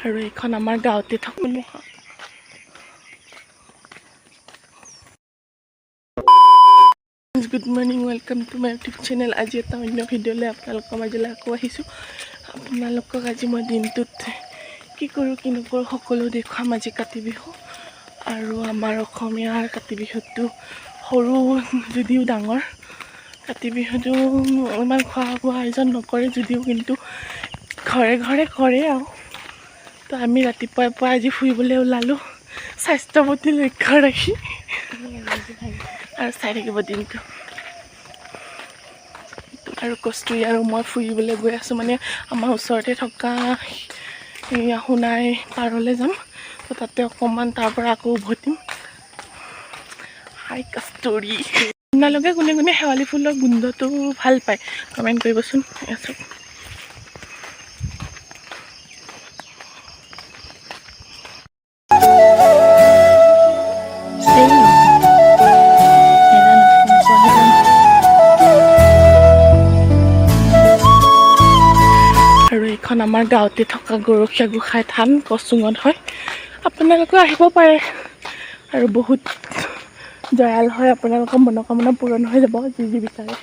আৰু এইখন আমাৰ গাঁৱতে থকা good morning welcome to my YouTube channel. আজি এটা অন্য ভিডিঅ'লৈ আপোনালোকৰ মাজলৈ আকৌ আহিছোঁ। আপোনালোকক আজি মই দিনটোত কি কৰোঁ কি নকৰোঁ সকলো দেখুৱাম। আজি কাতি বিহু আৰু আমাৰ অসমীয়াৰ কাতি বিহুটো সৰু যদিও ডাঙৰ। কাতি বিহুটো ইমান খোৱা বোৱা আয়োজন নকৰে যদিও কিন্তু ঘৰে ঘৰে কৰে আৰু। তো আমি ৰাতিপুৱাই পুৱা আজি ফুৰিবলৈ ওলালোঁ স্বাস্থ্যৰ প্ৰতি লক্ষ্য ৰাখি আৰু চাই থাকিব দিনটো। আৰু কস্তুৰী আৰু মই ফুৰিবলৈ গৈ আছোঁ, মানে আমাৰ ওচৰতে থকা সোণাই পাৰলৈ যাম। তো তাতে অকণমান তাৰ পৰা আকৌ উভতিম। হাই কস্তুৰী। আপোনালোকে কোনে কোনে শেৱালি ফুলৰ গোন্ধটো ভাল পায় কমেণ্ট কৰিবচোন। চাওক আৰু এইখন আমাৰ গাঁৱতে থকা গৰখীয়া গোঁসাই থান কচুঙত হয়। আপোনালোকেও আহিব পাৰে আৰু বহুত দয়াল হয়। আপোনালোকৰ মনোকামনা পূৰণ হৈ যাব যি যি বিচাৰে।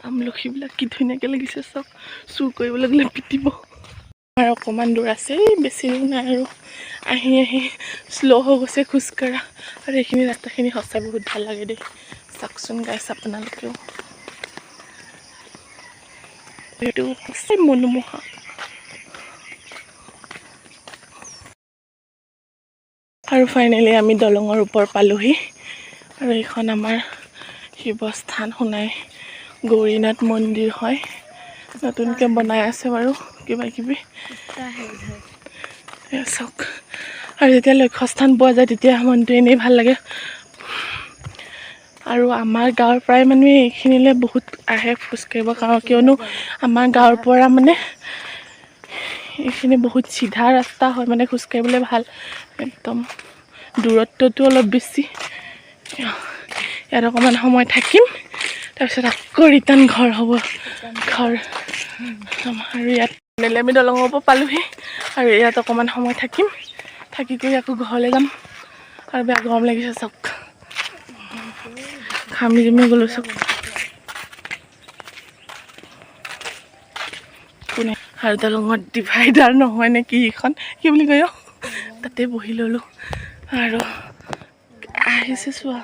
আমলখিবিলাক কি ধুনীয়াকৈ লাগিছে চাওক, চুৰ কৰিবলৈ গ'লে পিটিব। আৰু অকণমান দূৰ আছে, বেছি দূৰ নাই আৰু। আহি আহি শ্ল' হৈ গৈছে খোজকঢ়া। আৰু এইখিনি ৰাস্তাখিনি সঁচাই বহুত ভাল লাগে দেই। চাওকচোন গাইছ আপোনালোকেও, সেইটো সঁচাই মনোমোহা। আৰু ফাইনেলি আমি দলঙৰ ওপৰ পালোহি। আৰু এইখন আমাৰ শিৱস্থান সোণাই গৌৰীনাথ মন্দিৰ হয়। নতুনকৈ বনাই আছে বাৰু কিবা কিবি। চাওক, আৰু যেতিয়া লক্ষ্যস্থান পোৱা যায় তেতিয়া মনটো এনেই ভাল লাগে। আৰু আমাৰ গাঁৱৰ প্ৰায় মানুহে এইখিনিলৈ বহুত আহে খোজকাঢ়িবৰ কাৰণে, কিয়নো আমাৰ গাঁৱৰ পৰা মানে এইখিনি বহুত চিধা ৰাস্তা হয়, মানে খোজকাঢ়িবলৈ ভাল। একদম দূৰত্বটো অলপ বেছি। ইয়াত অকণমান সময় থাকিম, তাৰপিছত আকৌ ৰিটাৰ্ণ ঘৰ হ'ব। ঘৰ আৰু ইয়াত আমি দলঙৰ ওপৰ পালোহি। আৰু ইয়াত অকণমান সময় থাকিম, থাকি কৰি আকৌ ঘৰলৈ যাম। আৰু বেয়া গৰম লাগিছে চাওক, ঘামি জুমি গ'লোঁ চাওক। কোনে আৰু দলঙত ডিভাইডাৰ নহয় নে কি এইখন কি বুলি কয়, তাতে বহি ল'লোঁ। আৰু আহিছে চোৱা,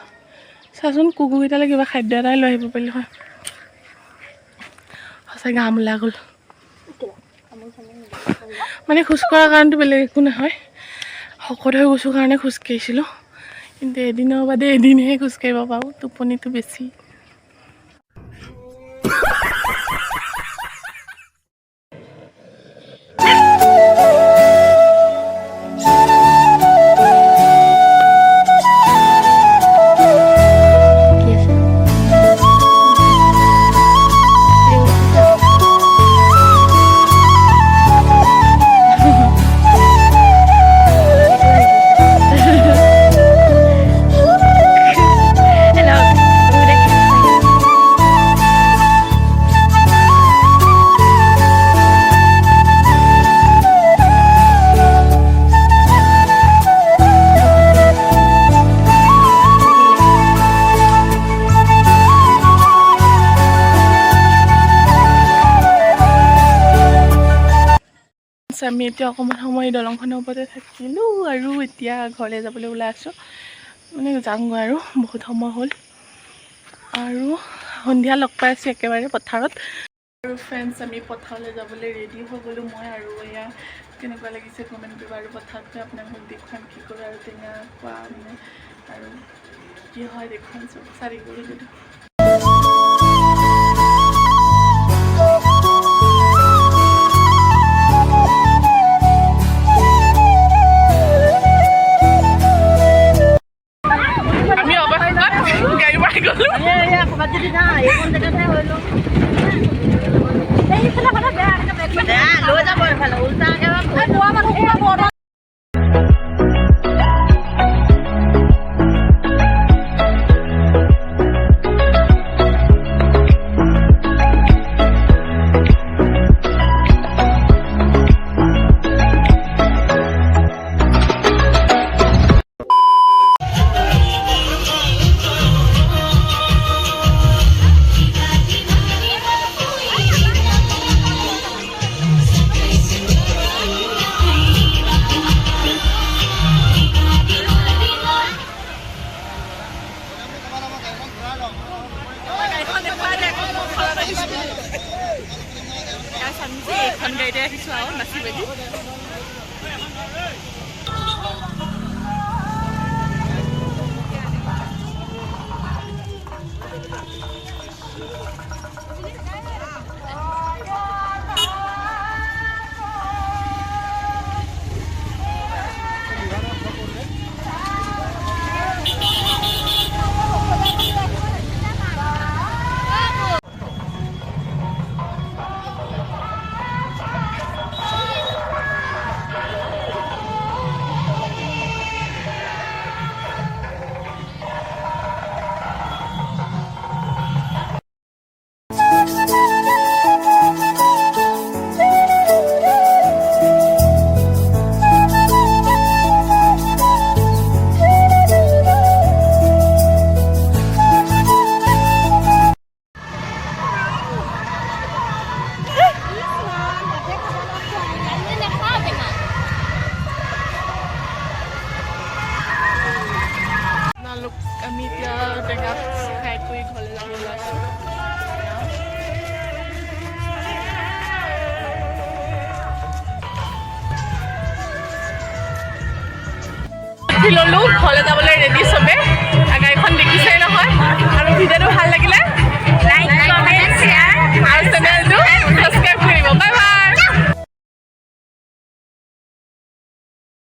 চাচোন কুকুৰকেইটালৈ কিবা খাদ্য এটাই লৈ আহিব পাৰিলোঁ হয়। সঁচাকৈ ঘাম ওলাই গ'ল। মানে খোজকঢ়াৰ কাৰণটো বেলেগ একো নহয়, শকত হৈ গৈছোঁ কাৰণে খোজকাঢ়িছিলোঁ। কিন্তু এদিনৰ বাদে এদিনহে খোজকাঢ়িব পাৰোঁ, টোপনিটো বেছি। আমি এতিয়া অকণমান সময় দলংখনৰ ওপৰতে থাকিলোঁ আৰু এতিয়া ঘৰলৈ যাবলৈ ওলাই আছোঁ। মানে যামগৈ আৰু বহুত সময় হ'ল। আৰু সন্ধিয়া লগ পাই আছোঁ একেবাৰে পথাৰত। আৰু ফ্ৰেণ্ডছ, আমি পথাৰলৈ যাবলৈ ৰেডি হৈ গ'লোঁ। মই আৰু এয়া কেনেকুৱা লাগিছে কমেণ্ট কৰিব। আৰু পথাৰত গৈ আপোনালোকক দেখুৱাম কি কৰোঁ। আৰু টেঙা খোৱা মানে আৰু কি হয় দেখুৱাম চব চাৰি কৰি যদি। গাড়ীখন দেখুৱাই দে ঘৰত আহিছোঁ গাছ আমি যে এইখন গাড়ীতে আহিছোঁ আৰু নাচি মেলি আমি এতিয়া টেঙা খাই কৰি ঘৰলৈ যাব ওলাইছোঁ ল'লোঁ ঘৰলৈ যাবলৈ ৰেডি চবে